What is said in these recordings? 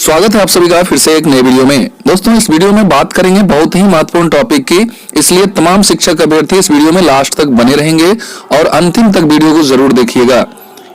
स्वागत है आप सभी का फिर से एक नए वीडियो में। दोस्तों, इस वीडियो में बात करेंगे बहुत ही महत्वपूर्ण टॉपिक की, इसलिए तमाम शिक्षक अभ्यर्थी इस वीडियो में लास्ट तक बने रहेंगे और अंतिम तक वीडियो को जरूर देखिएगा,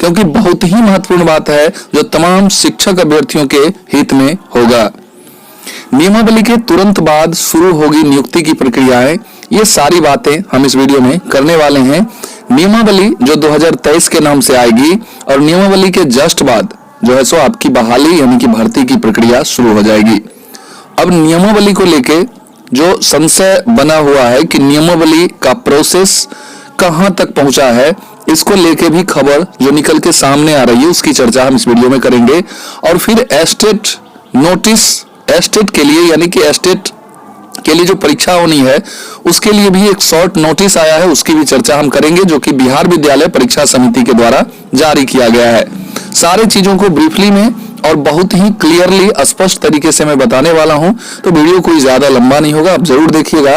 क्योंकि बहुत ही महत्वपूर्ण बात है जो तमाम शिक्षक अभ्यर्थियों के हित में होगा। नियमावली के तुरंत बाद शुरू होगी नियुक्ति की प्रक्रियाएं, ये सारी बातें हम इस वीडियो में करने वाले हैं। नियमावली जो 2023 के नाम से आएगी और नियमावली के जस्ट बाद जो है सो आपकी बहाली यानी कि भर्ती की प्रक्रिया शुरू हो जाएगी। अब नियमावली को लेके जो संशय बना हुआ है कि नियमावली का प्रोसेस कहां तक पहुंचा है, इसको लेके भी खबर जो निकल के सामने आ रही है उसकी चर्चा हम इस वीडियो में करेंगे। और फिर एस्टेट नोटिस, एस्टेट के लिए यानी कि एस्टेट के लिए जो परीक्षा होनी है उसके लिए भी एक शॉर्ट नोटिस आया है, उसकी भी चर्चा हम करेंगे, जो कि बिहार विद्यालय परीक्षा समिति के द्वारा जारी किया गया है। सारे चीजों को ब्रीफली में और बहुत ही क्लियरली स्पष्ट तरीके से मैं बताने वाला हूं, तो वीडियो कोई ज्यादा लंबा नहीं होगा, आप जरूर देखिएगा।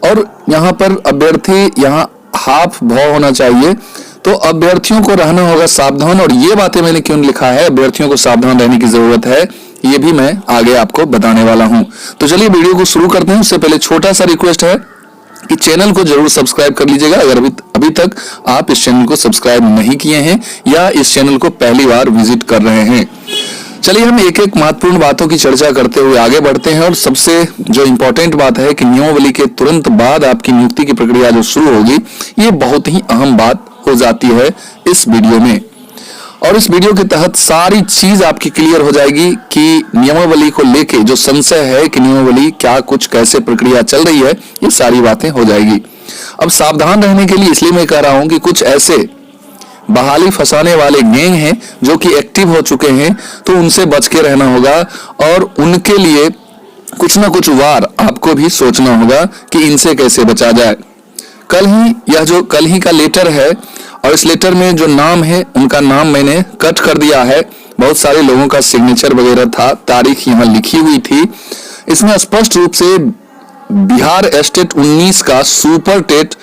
और यहाँ पर अभ्यर्थी यहाँ हाफ भाव होना चाहिए, तो अभ्यर्थियों को रहना होगा सावधान। और ये बातें मैंने क्यों लिखा है, अभ्यर्थियों को सावधान रहने की जरूरत है, ये भी मैं आगे आपको बताने वाला हूं। तो चलिए वीडियो को शुरू करते हैं। उससे पहले छोटा सा रिक्वेस्ट है कि चैनल को जरूर सब्सक्राइब कर लीजिएगा अगर अभी तक आप इस चैनल को सब्सक्राइब नहीं किए हैं या इस चैनल को पहली बार विजिट कर रहे हैं। चलिए हम एक एक महत्वपूर्ण बातों की चर्चा करते हुए आगे बढ़ते हैं। और सबसे जो इंपॉर्टेंट बात है कि नियमावली के तुरंत बाद आपकी नियुक्ति की प्रक्रिया जो शुरू होगी, ये बहुत ही अहम बात हो जाती है इस वीडियो में। और इस वीडियो के तहत सारी चीज आपकी क्लियर हो जाएगी कि नियमावली को लेके जो संशय है कि नियमावली क्या कुछ कैसे प्रक्रिया चल रही है, ये सारी बातें हो जाएगी। अब सावधान रहने के लिए इसलिए मैं कह रहा हूं कि कुछ ऐसे बहाली फंसाने वाले गैंग हैं जो कि एक्टिव हो चुके हैं, तो उनसे बच के रहना होगा और उनके लिए कुछ ना कुछ वार आपको भी सोचना होगा कि इनसे कैसे बचा जाए। कल ही का लेटर है और इस लेटर में जो नाम है उनका नाम मैंने कट कर दिया है। बहुत सारे लोगों का सिग्नेचर वगैरह था, तारीख यहाँ लिखी हुई थी। इसमें स्पष्ट रूप से बिहार एस्टेट 19 का सुपर टेट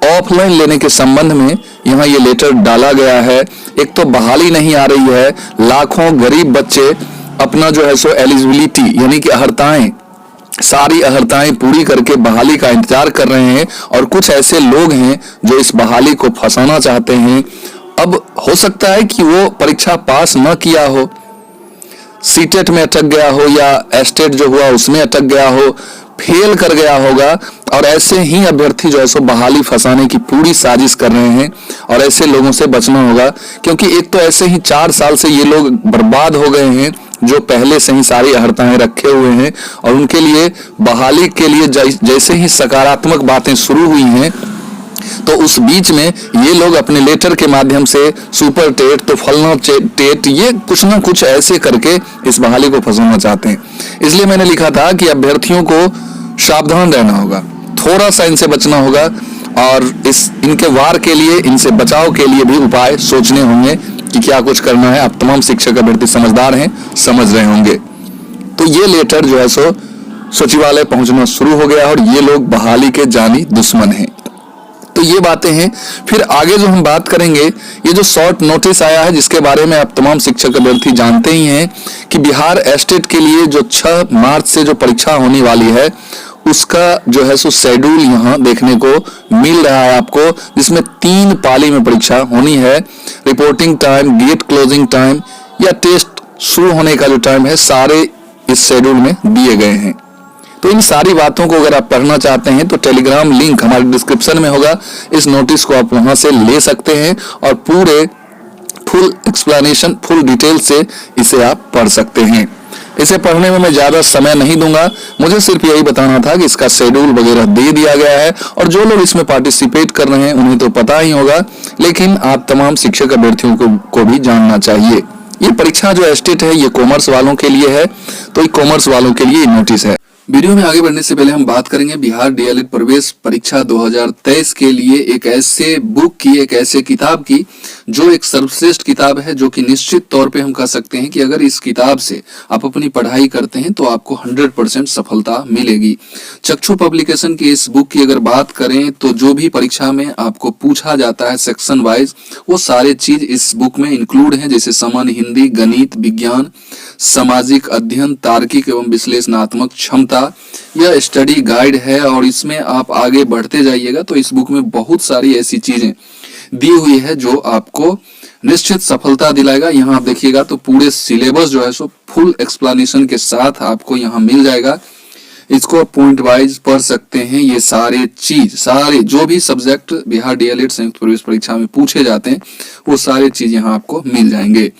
ऑफलाइन लेने के संबंध में यहाँ ये लेटर डाला गया है। एक तो बहाली नहीं आ रही है, लाखों गरीब बच्चे अपना जो है सो एलिजिबिलिटी यानी कि अर्हताएं, सारी अर्हताएं पूरी करके बहाली का इंतजार कर रहे हैं और कुछ ऐसे लोग हैं जो इस बहाली को फंसाना चाहते हैं। अब हो सकता है कि वो परीक्षा पास न किया हो, सीटेट में अटक गया हो या एस्टेट जो हुआ उसमें अटक गया हो, फेल कर गया होगा, और ऐसे ही अभ्यर्थी जो है सो बहाली फंसाने की पूरी साजिश कर रहे हैं और ऐसे लोगों से बचना होगा। क्योंकि एक तो ऐसे ही 4 साल से ये लोग बर्बाद हो गए हैं जो पहले से ही सारी अर्हताएं रखे हुए हैं, और उनके लिए बहाली के लिए जैसे ही सकारात्मक बातें शुरू हुई हैं तो उस बीच में ये लोग अपने लेटर के माध्यम से सुपर टेट तो फलना टेट ये कुछ ना कुछ ऐसे करके इस बहाली को फंसाना चाहते हैं। इसलिए मैंने लिखा था कि अभ्यर्थियों को सावधान रहना होगा, थोड़ा सा इनसे बचना होगा और इनके वार के लिए, इनसे बचाव के लिए भी उपाय सोचने होंगे कि क्या कुछ करना है। आप तमाम शिक्षक अभ्यर्थी समझदार हैं, समझ रहे होंगे। तो ये लेटर जो है सो सचिवालय पहुंचना शुरू हो गया और ये लोग बहाली के जानी दुश्मन हैं। तो ये बातें हैं। फिर आगे जो हम बात करेंगे, ये जो शॉर्ट नोटिस आया है जिसके बारे में आप तमाम शिक्षक अभ्यर्थी जानते ही हैं कि बिहार एस्टेट के लिए जो 6 मार्च से जो परीक्षा होने वाली है उसका जो है सो शेड्यूल यहाँ देखने को मिल रहा है आपको, जिसमें 3 पाली में परीक्षा होनी है। Reporting time, gate closing time या टेस्ट शुरू होने का जो टाइम है, सारे इस शेड्यूल में दिए गए हैं। तो इन सारी बातों को अगर आप पढ़ना चाहते हैं तो टेलीग्राम लिंक हमारे डिस्क्रिप्शन में होगा, इस नोटिस को आप वहां से ले सकते हैं और पूरे फुल एक्सप्लेनेशन, फुल डिटेल से इसे आप पढ़ सकते हैं। इसे पढ़ने में मैं ज्यादा समय नहीं दूंगा, मुझे सिर्फ यही बताना था कि इसका शेड्यूल वगैरह दे दिया गया है और जो लोग इसमें पार्टिसिपेट कर रहे हैं उन्हें तो पता ही होगा, लेकिन आप तमाम शिक्षक अभ्यर्थियों को भी जानना चाहिए। ये परीक्षा जो एस्टेट है ये कॉमर्स वालों के लिए है, तो ये कॉमर्स वालों के लिए नोटिस है। वीडियो में आगे बढ़ने से पहले हम बात करेंगे बिहार डीएलएड प्रवेश परीक्षा 2023 के लिए एक ऐसे बुक की, एक ऐसे किताब की जो एक सर्वश्रेष्ठ किताब है, जो कि निश्चित तौर पे हम कह सकते हैं कि अगर इस किताब से आप अपनी पढ़ाई करते हैं तो आपको 100% सफलता मिलेगी। चक्षु पब्लिकेशन की इस बुक की अगर बात करें तो जो भी परीक्षा में आपको पूछा जाता है सेक्शन वाइज, वो सारे चीज इस बुक में इंक्लूड हैं, जैसे सामान्य हिंदी, गणित, विज्ञान, सामाजिक अध्ययन, तार्किक एवं विश्लेषणात्मक क्षमता। यह स्टडी गाइड है और इसमें आप आगे बढ़ते जाइएगा तो इस बुक में बहुत सारी ऐसी चीजें दी हुई है जो आपको निश्चित सफलता दिलाएगा। यहाँ आप देखिएगा तो पूरे सिलेबस जो है सो फुल एक्सप्लेनेशन के साथ आपको यहाँ मिल जाएगा। इसको पॉइंट वाइज पढ़ सकते हैं। ये सारे जो भी सब्जेक्ट बिहार डीएलएड संयुक्त प्रवेश परीक्षा में पूछे जाते हैं वो सारे चीज यहाँ आपको मिल जाएंगे।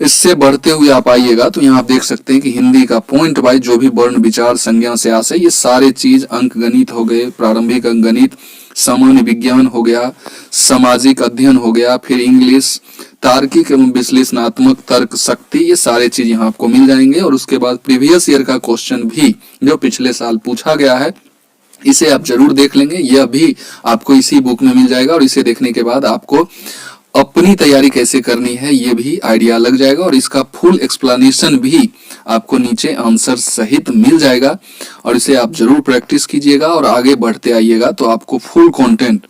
इससे बढ़ते हुए आप आइएगा तो यहाँ आप देख सकते हैं कि हिंदी का पॉइंट वाइज जो भी वर्ण, विचार, संज्ञा से आशय, ये सारे चीज, अंक गणित हो गए, प्रारंभिक अंक गणित, सामान्य विज्ञान हो गया, सामाजिक अध्ययन हो गया, फिर इंग्लिश, तार्किक एवं विश्लेषणात्मक तर्क शक्ति, ये सारे चीज यहाँ आपको मिल जाएंगे। और उसके बाद प्रीवियस ईयर का क्वेश्चन भी जो पिछले साल पूछा गया है इसे आप जरूर देख लेंगे। यह भी आपको इसी बुक में मिल जाएगा और इसे देखने के बाद आपको अपनी तैयारी कैसे करनी है ये भी आइडिया लग जाएगा और इसका फुल एक्सप्लेनेशन भी आपको नीचे आंसर सहित मिल जाएगा। और इसे आप जरूर प्रैक्टिस कीजिएगा और आगे बढ़ते आइएगा तो आपको फुल कंटेंट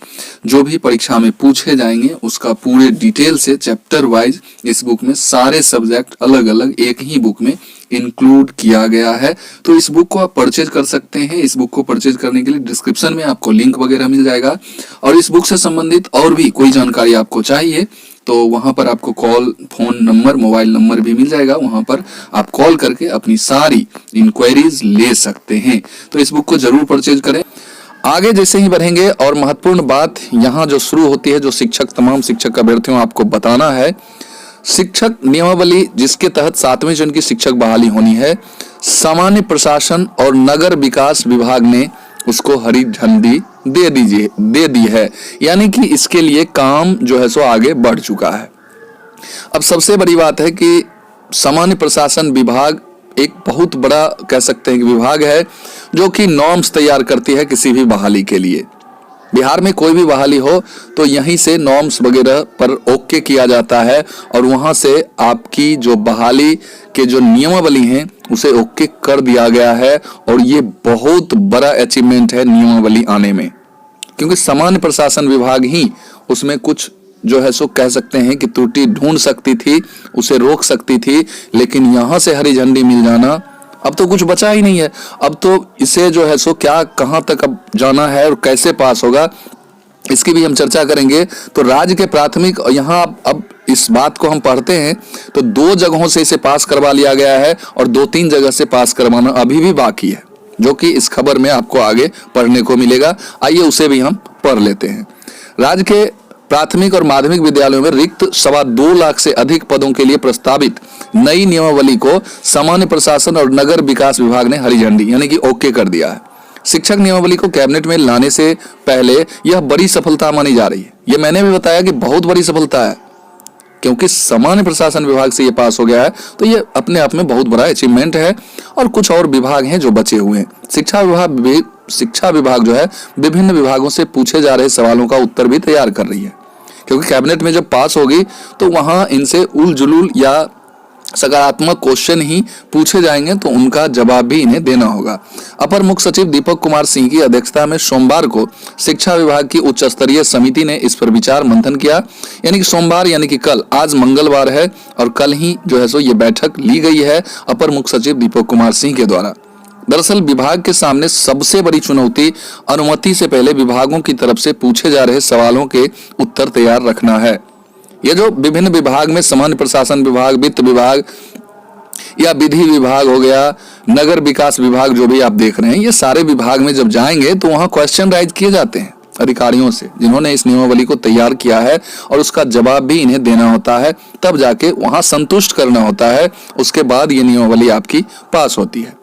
जो भी परीक्षा में पूछे जाएंगे उसका पूरे डिटेल से चैप्टर वाइज इस बुक में सारे सब्जेक्ट अलग अलग एक ही बुक में इंक्लूड किया गया है। तो इस बुक को आप परचेज कर सकते हैं। इस बुक को परचेज करने के लिए डिस्क्रिप्शन में आपको लिंक वगैरह मिल जाएगा और इस बुक से संबंधित और भी कोई जानकारी आपको चाहिए तो वहां पर आपको call, phone number, mobile number भी मिल जाएगा। वहां पर आप कॉल करके अपनी सारी इंक्वायरीज ले सकते हैं। तो इस बुक को जरूर परचेज करें। आगे जैसे ही बढ़ेंगे और महत्वपूर्ण बात यहाँ जो शुरू होती है, जो तमाम शिक्षक अभ्यर्थियों आपको बताना है, शिक्षक नियमावली जिसके तहत 7वें चरण की शिक्षक बहाली होनी है, सामान्य प्रशासन और नगर विकास विभाग ने उसको हरी झंडी दे दी है, यानी कि इसके लिए काम जो है सो आगे बढ़ चुका है। अब सबसे बड़ी बात है कि सामान्य प्रशासन विभाग एक बहुत बड़ा कह सकते हैं कि विभाग है जो कि नॉर्म्स तैयार करती है किसी भी बहाली के लिए। बिहार में कोई भी बहाली हो तो यहीं से नॉर्म्स वगैरह पर ओके किया जाता है और वहां से आपकी जो बहाली के जो नियमावली हैं उसे ओके कर दिया गया है। और ये बहुत बड़ा अचीवमेंट है नियमावली आने में, क्योंकि सामान्य प्रशासन विभाग ही उसमें कुछ जो है सो कह सकते हैं कि त्रुटि ढूंढ सकती थी, उसे रोक सकती थी, लेकिन यहां से हरी झंडी मिल जाना, अब तो कुछ बचा ही नहीं है। अब तो इसे जो है सो क्या, कहां तक अब जाना है और कैसे पास होगा इसकी भी हम चर्चा करेंगे। तो राज्य के प्राथमिक, यहाँ अब इस बात को हम पढ़ते हैं तो 2 जगहों से इसे पास करवा लिया गया है और 2-3 जगह से पास करवाना अभी भी बाकी है, जो कि इस खबर में आपको आगे पढ़ने को मिलेगा। आइए उसे भी हम पढ़ लेते हैं। राज्य के प्राथमिक और माध्यमिक विद्यालयों में रिक्त 2.25 लाख से अधिक पदों के लिए प्रस्तावित नई नियमावली को सामान्य प्रशासन और नगर विकास विभाग ने हरी झंडी यानी कि ओके कर दिया है। शिक्षक नियमावली को कैबिनेट में लाने से पहले यह बड़ी सफलता मानी जा रही है। यह मैंने भी बताया कि बहुत बड़ी सफलता है, क्योंकि सामान्य प्रशासन विभाग से ये पास हो गया है तो ये अपने आप में बहुत बड़ा अचीवमेंट है। और कुछ और विभाग हैं जो बचे हुए हैं। शिक्षा विभाग जो है विभिन्न विभागों से पूछे जा रहे सवालों का उत्तर भी तैयार कर रही है, क्योंकि कैबिनेट में जब पास होगी तो वहां इनसे उल जुलूल या सकारात्मक क्वेश्चन ही पूछे जाएंगे तो उनका जवाब भी इन्हें देना होगा। अपर मुख्य सचिव दीपक कुमार सिंह की अध्यक्षता में सोमवार को शिक्षा विभाग की उच्च स्तरीय समिति ने इस पर विचार मंथन किया। यानी कि सोमवार यानी कि कल, आज मंगलवार है और कल ही जो है सो ये बैठक ली गई है अपर मुख्य सचिव दीपक कुमार सिंह के द्वारा। दरअसल विभाग के सामने सबसे बड़ी चुनौती अनुमति से पहले विभागों की तरफ से पूछे जा रहे सवालों के उत्तर तैयार रखना है। ये जो विभिन्न विभाग में सामान्य प्रशासन विभाग, वित्त विभाग या विधि विभाग हो गया, नगर विकास विभाग जो भी आप देख रहे हैं, ये सारे विभाग में जब जाएंगे तो वहां क्वेश्चन राइज किए जाते हैं अधिकारियों से जिन्होंने इस नियमावली को तैयार किया है और उसका जवाब भी इन्हें देना होता है, तब जाके वहां संतुष्ट करना होता है। उसके बाद ये नियमावली आपकी पास होती है।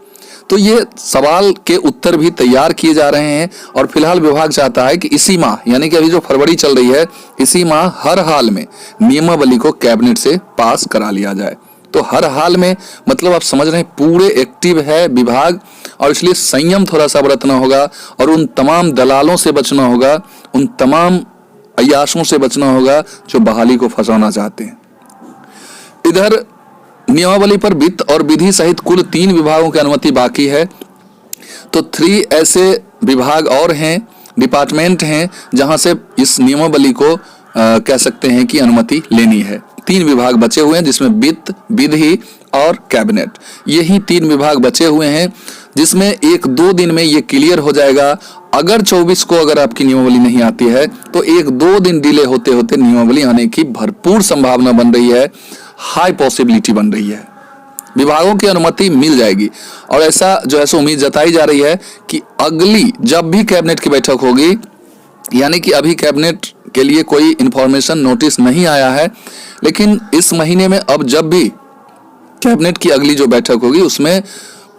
तो ये सवाल के उत्तर भी तैयार किए जा रहे हैं और फिलहाल विभाग चाहता है कि इसी माह यानी कि अभी जो फरवरी चल रही है, इसी माह हर हाल में नियमावली को कैबिनेट से पास करा लिया जाए। तो हर हाल में मतलब आप समझ रहे हैं पूरे एक्टिव है विभाग, और इसलिए संयम थोड़ा सा बरतना होगा और उन तमाम दलालों से बचना होगा, उन तमाम अय्याशों से बचना होगा जो बहाली को फंसाना चाहते हैं। इधर नियमावली पर वित्त और विधि सहित कुल 3 विभागों की अनुमति बाकी है। तो 3 ऐसे विभाग और हैं, डिपार्टमेंट हैं जहां से इस नियमावली को कह सकते हैं कि अनुमति लेनी है। 3 विभाग बचे हुए हैं जिसमें वित्त, विधि और कैबिनेट, यही 3 विभाग बचे हुए हैं जिसमें 1-2 दिन में ये क्लियर हो जाएगा। अगर 24 को अगर आपकी नियमावली नहीं आती है तो 1-2 दिन डिले होते होते नियमावली आने की भरपूर संभावना बन रही है, हाई पॉसिबिलिटी बन रही है, विभागों की अनुमति मिल जाएगी। और ऐसा जो है सो उम्मीद जताई जा रही है कि अगली जब भी कैबिनेट की बैठक होगी, यानी कि अभी कैबिनेट के लिए कोई इंफॉर्मेशन नोटिस नहीं आया है, लेकिन इस महीने में अब जब भी कैबिनेट की अगली जो बैठक होगी उसमें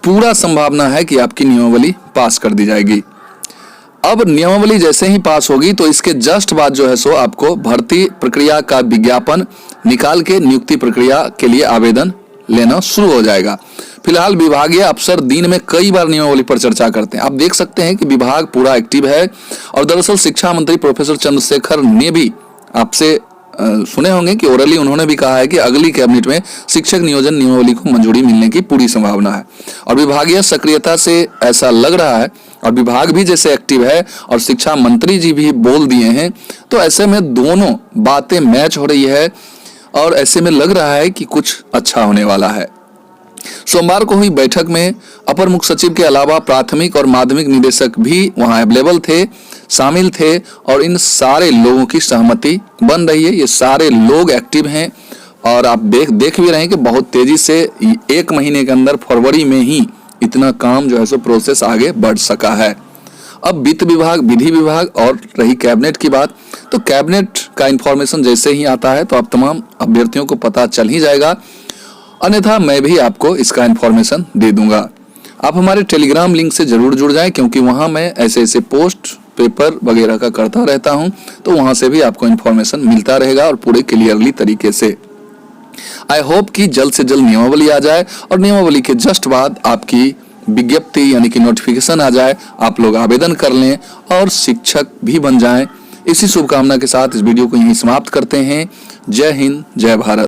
पूरा संभावना है कि आपकी नियमावली पास कर दी जाएगी। अब नियमावली जैसे ही पास होगी तो इसके जस्ट बाद जो है सो आपको भर्ती प्रक्रिया का विज्ञापन निकाल के नियुक्ति प्रक्रिया के लिए आवेदन लेना शुरू हो जाएगा। फिलहाल विभागीय अफसर दिन में कई बार नियमावली पर चर्चा करते हैं। आप देख सकते हैं कि विभाग पूरा एक्टिव है और दरअसल शिक्षा मंत्री प्रोफेसर चंद्रशेखर ने भी आपसे सुने होंगे कि ओरली उन्होंने भी कहा है कि अगली कैबिनेट में शिक्षक नियोजन नियमावली को मंजूरी मिलने की पूरी संभावना है। और विभागीय सक्रियता से ऐसा लग रहा है और विभाग भी जैसे एक्टिव है और शिक्षा मंत्री जी भी बोल दिए हैं, तो ऐसे में दोनों बातें मैच हो रही है और ऐसे में लग रहा है कि कुछ अच्छा होने वाला है। सोमवार को हुई बैठक में अपर मुख्य सचिव के अलावा प्राथमिक और माध्यमिक निदेशक भी वहां अवेलेबल थे, शामिल थे और इन सारे लोगों की सहमति बन रही है। ये सारे लोग एक्टिव हैं और आप देख भी रहे हैं कि बहुत तेजी से 1 महीने के अंदर फरवरी में ही इतना काम जो है सो प्रोसेस आगे बढ़ सका है। अब वित्त विभाग, विधि विभाग और रही कैबिनेट की बात, तो कैबिनेट का इंफॉर्मेशन जैसे ही आता है तो आप तमाम अभ्यर्थियों को पता चल ही जाएगा, अन्यथा मैं भी आपको इसका इंफॉर्मेशन दे दूंगा। आप हमारे टेलीग्राम लिंक से जरूर जुड़ जाएं क्योंकि वहां मैं ऐसे पोस्ट पेपर वगैरह का करता रहता हूं, तो वहां से भी आपको इंफॉर्मेशन मिलता रहेगा और पूरे क्लियरली तरीके से। आई होप कि जल्द से जल्द नियमावली आ जाए और नियमावली के जस्ट बाद आपकी विज्ञप्ति यानी कि नोटिफिकेशन आ जाए, आप लोग आवेदन कर लें और शिक्षक भी बन जाएं। इसी शुभकामना के साथ इस वीडियो को यहीं समाप्त करते हैं। जय हिंद, जय भारत।